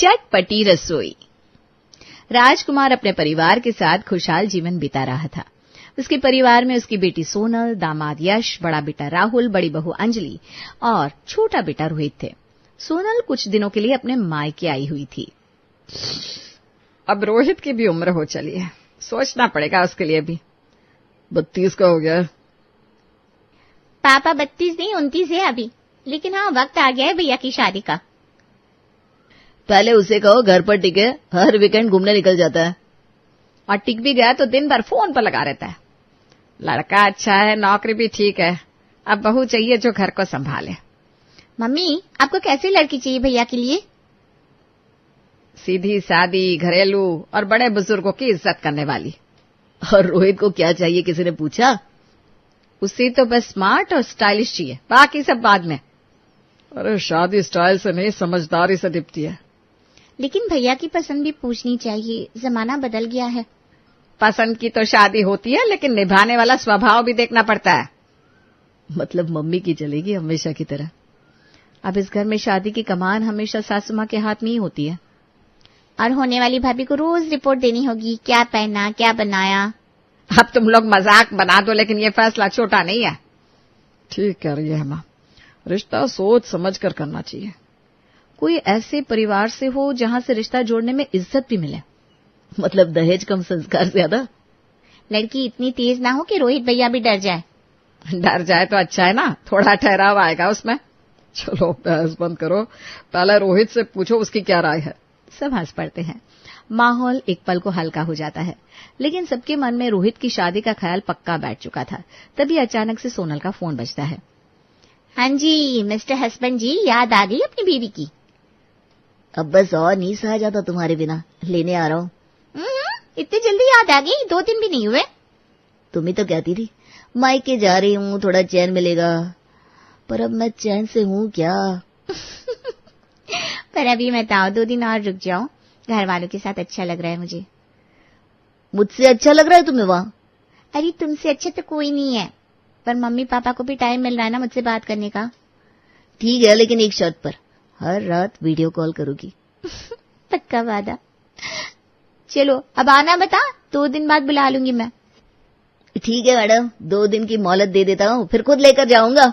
चटपटी रसोई। राजकुमार अपने परिवार के साथ खुशहाल जीवन बिता रहा था। उसके परिवार में उसकी बेटी सोनल, दामाद यश, बड़ा बेटा राहुल, बड़ी बहू अंजलि और छोटा बेटा रोहित थे। सोनल कुछ दिनों के लिए अपने मायके आई हुई थी। अब रोहित की भी उम्र हो चली है, सोचना पड़ेगा उसके लिए भी। 32 का हो गया। पापा 32 नहीं 29 है अभी, लेकिन हाँ वक्त आ गया है भैया की शादी का। पहले उसे कहो घर पर टिके, हर वीकेंड घूमने निकल जाता है। और टिक भी गया तो दिन भर फोन पर लगा रहता है। लड़का अच्छा है, नौकरी भी ठीक है, अब बहू चाहिए जो घर को संभाले। मम्मी आपको कैसी लड़की चाहिए भैया के लिए? सीधी सादी, घरेलू और बड़े बुजुर्गों की इज्जत करने वाली। और रोहित को क्या चाहिए, किसी ने पूछा? उसी तो बस स्मार्ट और स्टाइलिश चाहिए, बाकी सब बाद में। अरे शादी स्टाइल से नहीं, समझदारी से दिखती है। लेकिन भैया की पसंद भी पूछनी चाहिए, जमाना बदल गया है। पसंद की तो शादी होती है, लेकिन निभाने वाला स्वभाव भी देखना पड़ता है। मतलब मम्मी की चलेगी हमेशा की तरह। अब इस घर में शादी की कमान हमेशा सासू मां के हाथ में ही होती है। और होने वाली भाभी को रोज रिपोर्ट देनी होगी, क्या पहना, क्या बनाया। अब तुम लोग मजाक बना दो, लेकिन ये फैसला छोटा नहीं है। ठीक कह रही है मां, रिश्ता सोच समझ कर करना चाहिए। कोई ऐसे परिवार से हो जहां से रिश्ता जोड़ने में इज्जत भी मिले। मतलब दहेज कम संस्कार ज्यादा। लड़की इतनी तेज ना हो कि रोहित भैया भी डर जाए। डर जाए तो अच्छा है ना, थोड़ा ठहराव आएगा उसमें। चलो बहस बंद करो, पहले रोहित से पूछो उसकी क्या राय है। सब हंस पड़ते हैं। माहौल एक पल को हल्का हो जाता है, लेकिन सबके मन में रोहित की शादी का ख्याल पक्का बैठ चुका था। तभी अचानक से सोनल का फोन बजता है। हाँ जी मिस्टर हस्बैंड जी, याद आ गई अपनी बीवी की? अब बस और नहीं सहा जाता तुम्हारे बिना, लेने आ रहा हूँ। इतनी जल्दी याद आ गई? 2 दिन भी नहीं हुए। तुम ही तो कहती थी मायके जा रही हूँ, थोड़ा चैन मिलेगा, पर अब मैं चैन से हूँ क्या। पर अभी मत आओ, 2 दिन और रुक जाओ, घर वालों के साथ अच्छा लग रहा है मुझे। मुझसे अच्छा लग रहा है तुम्हें वहाँ? अरे तुमसे अच्छा तो कोई नहीं है, पर मम्मी पापा को भी टाइम मिल रहा है ना मुझसे बात करने का। ठीक है, लेकिन एक शर्त पर, हर रात वीडियो कॉल करोगी। पक्का वादा। चलो अब आना बता, 2 दिन बाद बुला लूंगी मैं। ठीक है मैडम, 2 दिन की मोहलत दे देता हूँ, फिर खुद लेकर जाऊंगा।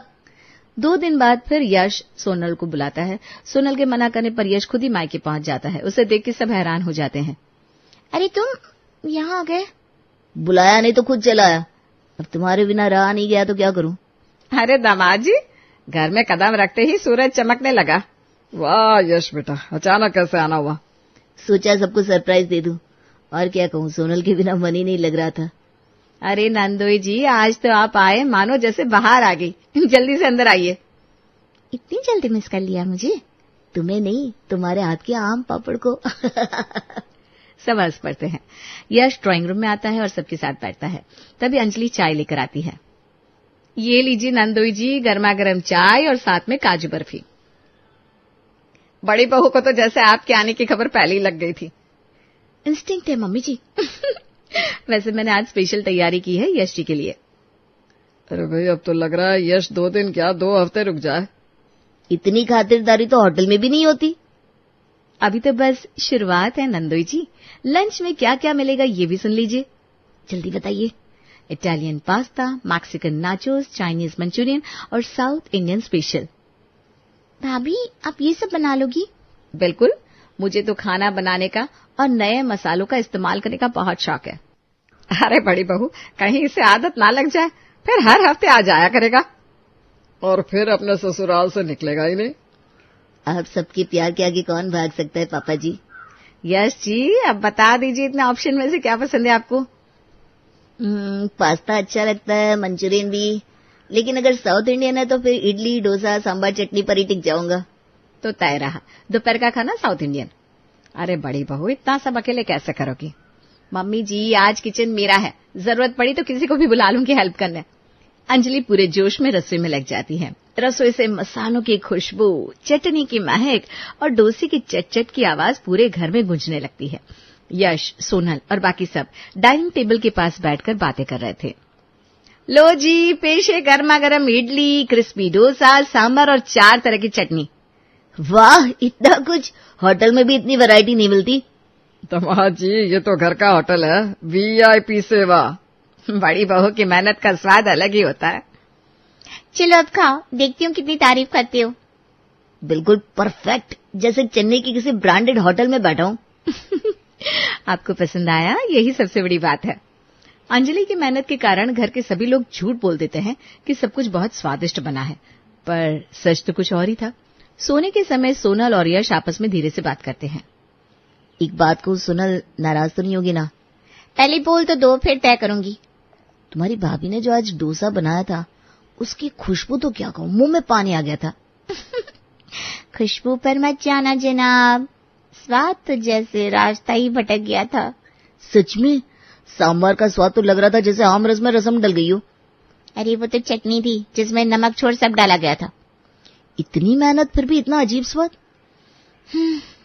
2 दिन बाद फिर यश सोनल को बुलाता है। सोनल के मना करने पर यश खुद ही मायके पहुंच जाता है। उसे देख के सब हैरान हो जाते हैं। अरे तुम यहाँ आ गए? बुलाया नहीं तो खुद चला आया। अब तुम्हारे बिना रहा नहीं गया तो क्या करूं। अरे दामाद जी, घर में कदम रखते ही सूरज चमकने लगा। वाह यश बेटा, अचानक कैसे आना हुआ? सोचा सबको सरप्राइज दे दूं, और क्या कहूं, सोनल के बिना मन ही नहीं लग रहा था। अरे नंदोई जी, आज तो आप आए मानो जैसे बाहर आ गई। जल्दी से अंदर आइए। इतनी जल्दी मिस कर लिया मुझे? तुम्हें नहीं, तुम्हारे हाथ के आम पापड़ को। सब हंस पड़ते हैं। यश ड्राइंग रूम में आता है और सबके साथ बैठता है। तभी अंजलि चाय लेकर आती है। ये लीजिए नंदोई जी, गर्मा गर्म चाय और साथ में काजू बर्फी। बड़ी बहू को तो जैसे आपके आने की खबर पहले ही लग गई थी। इंस्टिंक्ट है मम्मी जी। वैसे मैंने आज स्पेशल तैयारी की है यश जी के लिए। अरे भाई, अब तो लग रहा है यश 2 दिन क्या 2 हफ्ते रुक जाए। इतनी खातिरदारी तो होटल में भी नहीं होती। अभी तो बस शुरुआत है नंदोई जी। लंच में क्या क्या मिलेगा ये भी सुन लीजिए। जल्दी बताइए। Italian pasta, Mexican nachos, Chinese Manchurian और साउथ इंडियन स्पेशल। भाभी आप ये सब बना लोगी? बिल्कुल, मुझे तो खाना बनाने का और नए मसालों का इस्तेमाल करने का बहुत शौक है। अरे बड़ी बहू, कहीं इसे आदत ना लग जाए, फिर हर हफ्ते आ जाया करेगा और फिर अपने ससुराल से निकलेगा ही नहीं। आप सबके प्यार के आगे कौन भाग सकता है पापा जी। यश जी, अब बता दीजिए इतने ऑप्शन में से क्या पसंद है आपको? पास्ता अच्छा लगता है, मंचूरियन भी, लेकिन अगर साउथ इंडियन है तो फिर इडली, डोसा, सांभर, चटनी पर ही टिक जाऊंगा। तो तय रहा, दोपहर का खाना साउथ इंडियन। अरे बड़ी बहू, इतना सब अकेले कैसे करोगी? मम्मी जी, आज किचन मेरा है, जरूरत पड़ी तो किसी को भी बुला लूंगी हेल्प करने। अंजलि पूरे जोश में रसोई में लग जाती है। रसोई से मसालों की खुशबू, चटनी की महक और डोसे की चट-चट की आवाज पूरे घर में गूंजने लगती है। यश, सोनल और बाकी सब डाइनिंग टेबल के पास बैठकर बातें कर रहे थे। लो जी, पेश है गर्मा गर्म इडली, क्रिस्पी डोसा, सांभर और 4 तरह की चटनी। वाह, इतना कुछ! होटल में भी इतनी वैरायटी नहीं मिलती। तमाम जी, ये तो घर का होटल है, वीआईपी सेवा। बड़ी बहू की मेहनत का स्वाद अलग ही होता है। चलो अब खाओ, देखती हूँ कितनी तारीफ करते हो। बिल्कुल परफेक्ट, जैसे चेन्नई की किसी ब्रांडेड होटल में बैठा हूँ। आपको पसंद आया, यही सबसे बड़ी बात है। अंजलि की मेहनत के कारण घर के सभी लोग झूठ बोल देते हैं कि सब कुछ बहुत स्वादिष्ट बना है, पर सच तो कुछ और ही था। सोने के समय सोनल और यश आपस में धीरे से बात करते हैं। एक बात को सोनल नाराज तो नहीं होगी ना? पहले बोल तो दो, फिर तय करूंगी। तुम्हारी भाभी ने जो आज डोसा बनाया था, उसकी खुशबू तो क्या कहूँ, मुंह में पानी आ गया था। खुशबू पर मत जाना जनाब, स्वाद तो जैसे रास्ता ही भटक गया था। सच में? सांभर का स्वाद तो लग रहा था जैसे आम रस में रसम डल गई हो। अरे वो तो चटनी थी जिसमें नमक छोड़ सब डाला गया था। इतनी मेहनत फिर भी इतना अजीब स्वाद?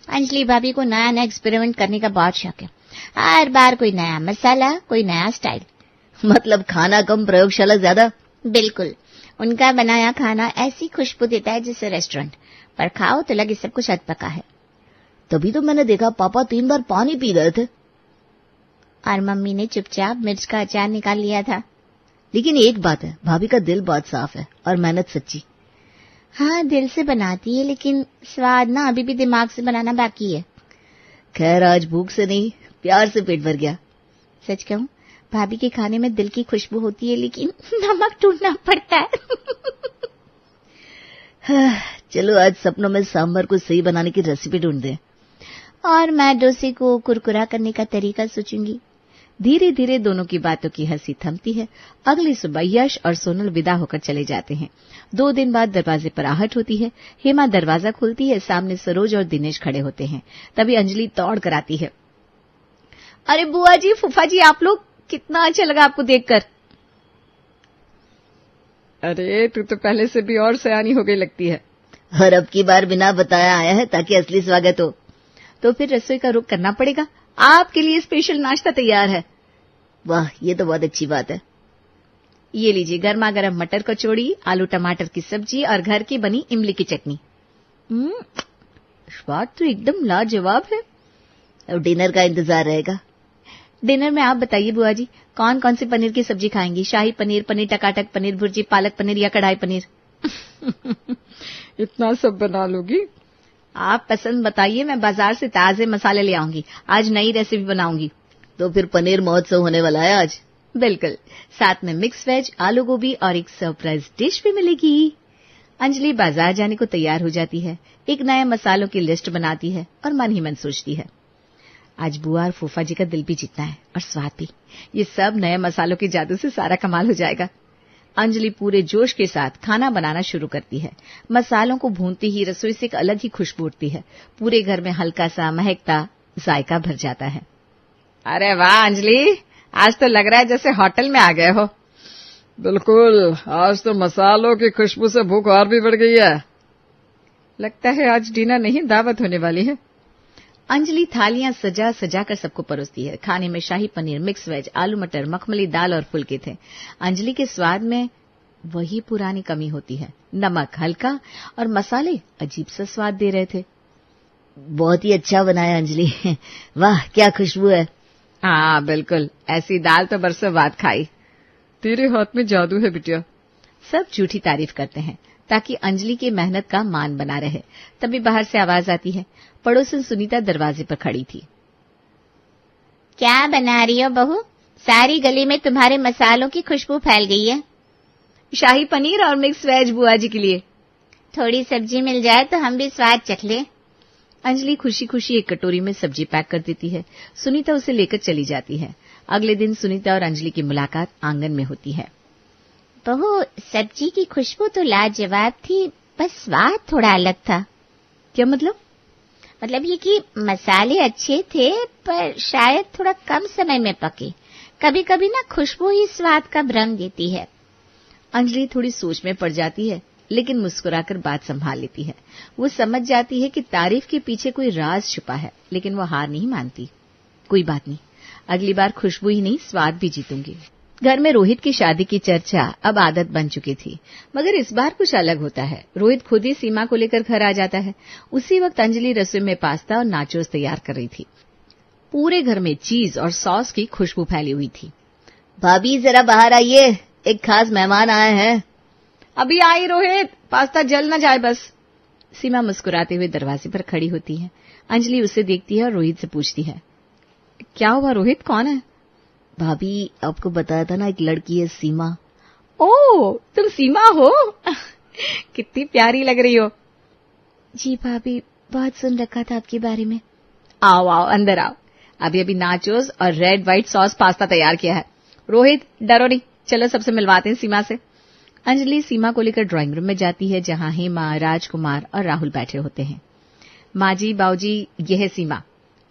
अंजलि भाभी को नया नया एक्सपेरिमेंट करने का बहुत शौक है। हर बार कोई नया मसाला, कोई नया स्टाइल। मतलब खाना कम प्रयोगशाला ज्यादा? बिल्कुल, उनका बनाया खाना ऐसी खुशबू देता है जैसे रेस्टोरेंट, पर खाओ तो लगे सब कुछ अधपका है। तभी तो मैंने देखा पापा 3 बार पानी पी गए थे। और मम्मी ने चुपचाप मिर्च का अचार निकाल लिया था। लेकिन एक बात है, भाभी का दिल बहुत साफ है और मेहनत सच्ची। हाँ, दिल से बनाती है, लेकिन स्वाद ना अभी भी दिमाग से बनाना बाकी है। खैर, आज भूख से नहीं, प्यार से पेट भर गया। सच कहूं, भाभी के खाने में दिल की खुशबू होती है, लेकिन नमक ढूंढना पड़ता है। चलो आज सपनों में सांभर को सही बनाने की रेसिपी ढूंढ दें। और मैं डोसे को कुरकुरा करने का तरीका सोचूंगी। धीरे धीरे दोनों की बातों की हंसी थमती है। अगली सुबह यश और सोनल विदा होकर चले जाते हैं। 2 दिन बाद दरवाजे पर आहट होती है। हेमा दरवाजा खोलती है, सामने सरोज और दिनेश खड़े होते हैं। तभी अंजलि दौड़ कर आती है। अरे बुआ जी, फूफा जी, आप लोग, कितना अच्छा लगा आपको देखकर। अरे तू तो पहले से भी और सयानी हो गई लगती है। और अब की बार बिना बताया आया है ताकि असली स्वागत हो। तो फिर रसोई का रुख करना पड़ेगा। आपके लिए स्पेशल नाश्ता तैयार है। वाह, ये तो बहुत अच्छी बात है। ये लीजिए, गर्मा गर्म मटर कचौड़ी, आलू टमाटर की सब्जी और घर की बनी इमली की चटनी। स्वाद तो एकदम लाजवाब है। अब डिनर का इंतजार रहेगा। डिनर में आप बताइए बुआ जी, कौन कौन सी पनीर की सब्जी खाएंगी? शाही पनीर, पनीर टकाटक, पनीर भुर्जी, पालक पनीर या कढ़ाई पनीर? इतना सब बना लोगी? आप पसंद बताइए, मैं बाजार से ताजे मसाले ले आऊंगी। आज नई रेसिपी बनाऊंगी। तो फिर पनीर महोत्सव होने वाला है आज। बिल्कुल, साथ में मिक्स वेज, आलू गोभी और एक सरप्राइज डिश भी मिलेगी। अंजलि बाजार जाने को तैयार हो जाती है। एक नए मसालों की लिस्ट बनाती है और मन ही मन सोचती है, आज बुआ और फूफा जी का दिल भी जीतना है और स्वाद भी। ये सब नए मसालों के जादू से सारा कमाल हो जाएगा। अंजलि पूरे जोश के साथ खाना बनाना शुरू करती है। मसालों को भूनती ही रसोई से एक अलग ही खुशबू उठती है। पूरे घर में हल्का सा महकता जायका भर जाता है। अरे वाह अंजलि, आज तो लग रहा है जैसे होटल में आ गए हो। बिल्कुल, आज तो मसालों की खुशबू से भूख और भी बढ़ गई है। लगता है आज डिनर नहीं, दावत होने वाली है। अंजलि थालियां सजा सजा कर सबको परोसती है। खाने में शाही पनीर, मिक्स वेज, आलू मटर, मखमली दाल और फुल्के थे। अंजलि के स्वाद में वही पुरानी कमी होती है, नमक हल्का और मसाले अजीब सा स्वाद दे रहे थे। बहुत ही अच्छा बनाया अंजलि। वाह क्या खुशबू है। हाँ बिल्कुल, ऐसी दाल तो बरसों बाद खाई। तेरे हाथ में जादू है बिटिया। सब झूठी तारीफ करते हैं ताकि अंजलि की मेहनत का मान बना रहे। तभी बाहर से आवाज आती है। पड़ोसन सुनीता दरवाजे पर खड़ी थी। क्या बना रही हो बहू? सारी गली में तुम्हारे मसालों की खुशबू फैल गई है। शाही पनीर और मिक्स वेज बुआ जी के लिए। थोड़ी सब्जी मिल जाए तो हम भी स्वाद चख लें। अंजलि खुशी खुशी एक कटोरी में सब्जी पैक कर देती है। सुनीता उसे लेकर चली जाती है। अगले दिन सुनीता और अंजलि की मुलाकात आंगन में होती है। बहू, सब्जी की खुशबू तो लाजवाब थी, बस स्वाद थोड़ा अलग था। क्या मतलब? मतलब ये कि मसाले अच्छे थे, पर शायद थोड़ा कम समय में पके। कभी कभी ना खुशबू ही स्वाद का भ्रम देती है। अंजलि थोड़ी सोच में पड़ जाती है, लेकिन मुस्कुराकर बात संभाल लेती है। वो समझ जाती है कि तारीफ के पीछे कोई राज छुपा है, लेकिन वो हार नहीं मानती। कोई बात नहीं, अगली बार खुशबू ही नहीं स्वाद भी जीतूंगी। घर में रोहित की शादी की चर्चा अब आदत बन चुकी थी, मगर इस बार कुछ अलग होता है। रोहित खुद ही सीमा को लेकर घर आ जाता है। उसी वक्त अंजलि रसोई में पास्ता और नाचोस तैयार कर रही थी। पूरे घर में चीज और सॉस की खुशबू फैली हुई थी। भाभी जरा बाहर आइए, एक खास मेहमान आए हैं। अभी आई रोहित, पास्ता जल न जाए बस। सीमा मुस्कुराते हुए दरवाजे पर खड़ी होती है। अंजलि उसे देखती है और रोहित से पूछती है, क्या हुआ रोहित, कौन है? भाभी आपको बताया था ना, एक लड़की है सीमा। ओह, तुम सीमा हो? कितनी प्यारी लग रही हो। जी भाभी, बहुत सुन रखा था आपके बारे में। आओ आओ, अंदर आओ। अभी अभी नाचोस और रेड व्हाइट सॉस पास्ता तैयार किया है। रोहित डरो नहीं, चलो सबसे मिलवाते हैं सीमा से। अंजलि सीमा को लेकर ड्राइंग रूम में जाती है, जहां हेमा, राजकुमार और राहुल बैठे होते हैं। माँ जी, बाबूजी, ये है सीमा,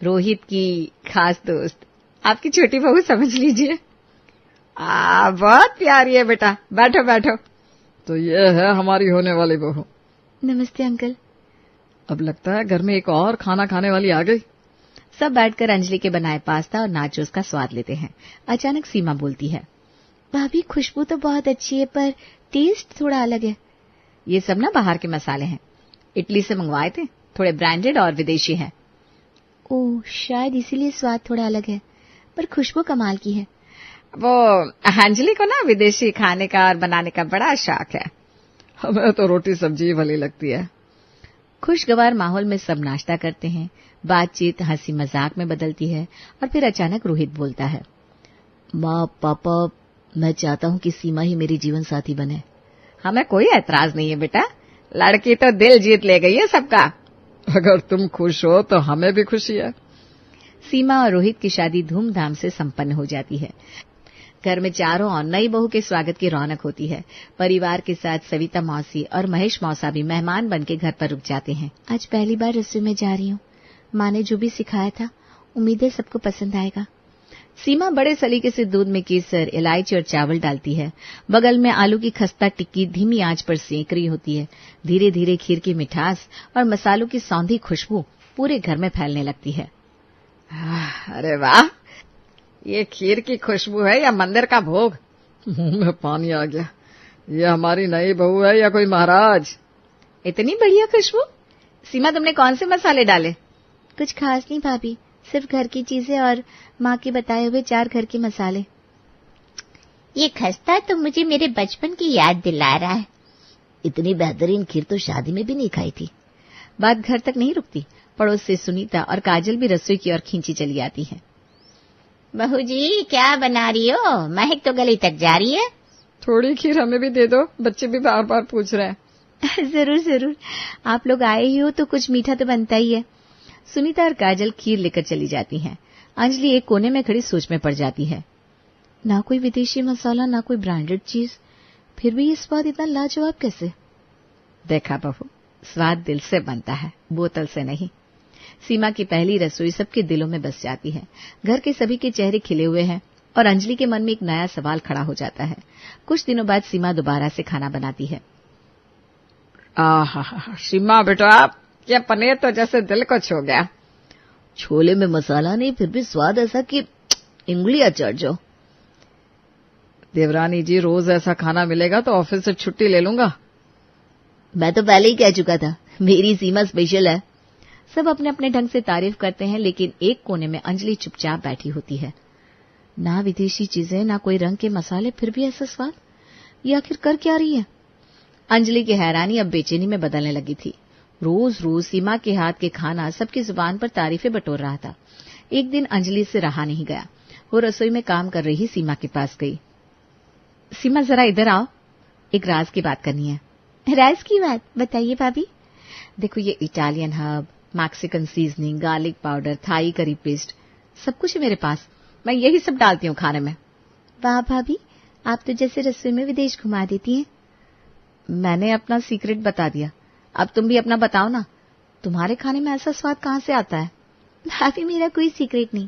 रोहित की खास दोस्त, आपकी छोटी बहू समझ लीजिए। बहुत प्यारी है बेटा, बैठो बैठो। तो ये है हमारी होने वाली बहू। नमस्ते अंकल। अब लगता है घर में एक और खाना खाने वाली आ गई। सब बैठकर अंजलि के बनाए पास्ता और नाचोस का स्वाद लेते हैं। अचानक सीमा बोलती है, भाभी खुशबू तो बहुत अच्छी है, पर टेस्ट थोड़ा अलग है। ये सब ना बाहर के मसाले हैं, इटली से मंगवाए थे, थोड़े ब्रांडेड और विदेशी हैं। ओह, शायद इसीलिए स्वाद थोड़ा अलग है, पर खुशबू कमाल की है। वो अंजलि को ना विदेशी खाने का और बनाने का बड़ा शौक है। हमें तो रोटी सब्जी भली लगती है। खुशगवार माहौल में सब नाश्ता करते हैं। बातचीत हंसी मजाक में बदलती है और फिर अचानक रोहित बोलता है, माँ पापा, मैं चाहता हूँ कि सीमा ही मेरी जीवन साथी बने। हमें कोई ऐतराज नहीं है बेटा, लड़की तो दिल जीत ले गई है सबका। अगर तुम खुश हो तो हमें भी खुशी है। सीमा और रोहित की शादी धूमधाम से संपन्न हो जाती है। घर में चारों ओर नई बहू के स्वागत की रौनक होती है। परिवार के साथ सविता मौसी और महेश मौसा भी मेहमान बनके घर पर रुक जाते हैं। आज पहली बार रसोई में जा रही हूँ। माँ ने जो भी सिखाया था, उम्मीद है सबको पसंद आएगा। सीमा बड़े सलीके से दूध में केसर, इलायची और चावल डालती है। बगल में आलू की खस्ता टिक्की धीमी आंच पर सेंक रही होती है। धीरे धीरे खीर की मिठास और मसालों की सौंधी खुशबू पूरे घर में फैलने लगती है। अरे वाह, ये खीर की खुशबू है या मंदिर का भोग? मुंह में पानी आ गया। ये हमारी नई बहू है या कोई महाराज? इतनी बढ़िया खुशबू। सीमा, तुमने कौन से मसाले डाले? कुछ खास नहीं भाभी, सिर्फ घर की चीजें और माँ के बताए हुए 4 घर के मसाले। ये खस्ता तो मुझे मेरे बचपन की याद दिला रहा है। इतनी बेहतरीन खीर तो शादी में भी नहीं खाई थी। बात घर तक नहीं रुकती। पड़ोस से सुनीता और काजल भी रसोई की ओर खींची चली आती है। बहू जी, क्या बना रही हो? महक तो गली तक जा रही है। थोड़ी खीर हमें भी दे दो, बच्चे भी बार बार पूछ रहे हैं। जरूर जरूर, आप लोग आए ही हो तो कुछ मीठा तो बनता ही है। सुनीता और काजल खीर लेकर चली जाती हैं। अंजलि एक कोने में खड़ी सोच में पड़ जाती है। ना कोई विदेशी मसाला, ना कोई ब्रांडेड चीज, फिर भी ये स्वाद इतना लाजवाब कैसे? देखा बहू, स्वाद दिल से बनता है, बोतल से नहीं। सीमा की पहली रसोई सबके दिलों में बस जाती है। घर के सभी के चेहरे खिले हुए हैं और अंजलि के मन में एक नया सवाल खड़ा हो जाता है। कुछ दिनों बाद सीमा दोबारा से खाना बनाती है। सीमा बेटा, ये पनीर तो जैसे दिल को छू गया। छोले में मसाला नहीं, फिर भी स्वाद ऐसा कि इंगलियां चढ़ जाओ। देवरानी जी, रोज ऐसा खाना मिलेगा तो ऑफिस से छुट्टी ले लूंगा। मैं तो पहले ही कह चुका था, मेरी सीमा स्पेशल है। सब अपने अपने ढंग से तारीफ करते हैं, लेकिन एक कोने में अंजलि चुपचाप बैठी होती है। ना विदेशी चीजें, ना कोई रंग के मसाले, फिर भी ऐसा स्वाद, ये आखिर कर क्या रही है? अंजलि की हैरानी अब बेचैनी में बदलने लगी थी। रोज रोज सीमा के हाथ के खाना सबकी जुबान पर तारीफें बटोर रहा था। एक दिन अंजलि से रहा नहीं गया। वो रसोई में काम कर रही सीमा के पास गई। सीमा, जरा इधर आओ, एक राज की बात करनी है। राज की बात? बताइए भाभी। देखो, ये Italian herb, Mexican seasoning, garlic powder, Thai curry paste, सब कुछ है मेरे पास। मैं यही सब डालती हूँ खाने में। वाह भाभी, आप तो जैसे रसोई में विदेश घुमा देती हैं। मैंने अपना सीक्रेट बता दिया, अब तुम भी अपना बताओ ना। तुम्हारे खाने में ऐसा स्वाद कहाँ से आता है? भाभी, मेरा कोई सीक्रेट नहीं,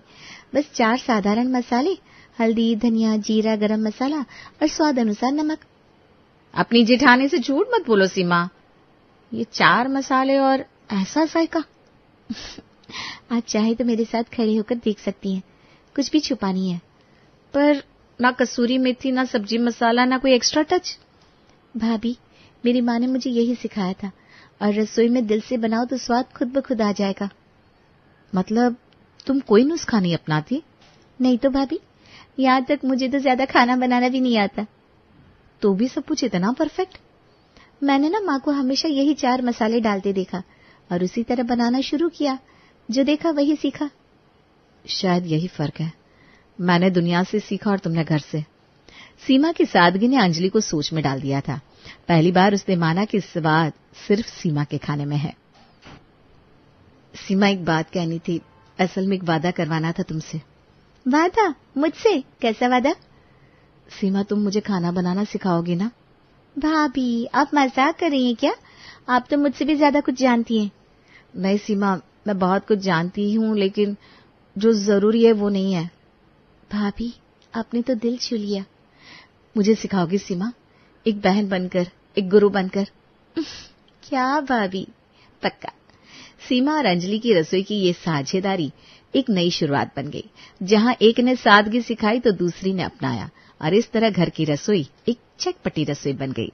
बस 4 साधारण मसाले, हल्दी, धनिया, जीरा, गरम मसाला और स्वाद अनुसार नमक। अपनी जेठानी से झूठ मत बोलो सीमा। ये 4 मसाले और ऐसा जायका। आप चाहे तो मेरे साथ खड़े होकर देख सकती हैं, कुछ भी छुपा नहीं है। पर ना कसूरी मेथी, ना सब्जी मसाला, ना कोई एक्स्ट्रा टच। भाभी, मेरी माँ ने मुझे यही सिखाया था, और रसोई में दिल से बनाओ तो स्वाद खुद ब खुद आ जाएगा। मतलब तुम कोई नुस्खा नहीं अपनाती? नहीं तो भाभी, यहाँ तक मुझे तो ज्यादा खाना बनाना भी नहीं आता। तो भी सब कुछ इतना परफेक्ट? मैंने ना माँ को हमेशा यही 4 मसाले डालते देखा और उसी तरह बनाना शुरू किया। जो देखा वही सीखा। शायद यही फर्क है, मैंने दुनिया से सीखा और तुमने घर से। सीमा की सादगी ने अंजलि को सोच में डाल दिया था। पहली बार उसने माना कि स्वाद सिर्फ सीमा के खाने में है। सीमा, एक बात कहनी थी, असल में एक वादा करवाना था तुमसे। वादा? मुझसे? कैसा वादा? सीमा, तुम मुझे खाना बनाना सिखाओगी ना? भाभी, आप मजाक कर रही हैं क्या? आप तो मुझसे भी ज्यादा कुछ जानती हैं। नहीं सीमा, मैं बहुत कुछ जानती हूँ, लेकिन जो जरूरी है वो नहीं है। भाभी, आपने तो दिल छू लिया। मुझे सिखाओगी सीमा, एक बहन बनकर, एक गुरु बनकर? क्या भाभी? पक्का। सीमा और अंजलि की रसोई की ये साझेदारी एक नई शुरुआत बन गई, जहां एक ने सादगी सिखाई तो दूसरी ने अपनाया, और इस तरह घर की रसोई एक चटपटी रसोई बन गई।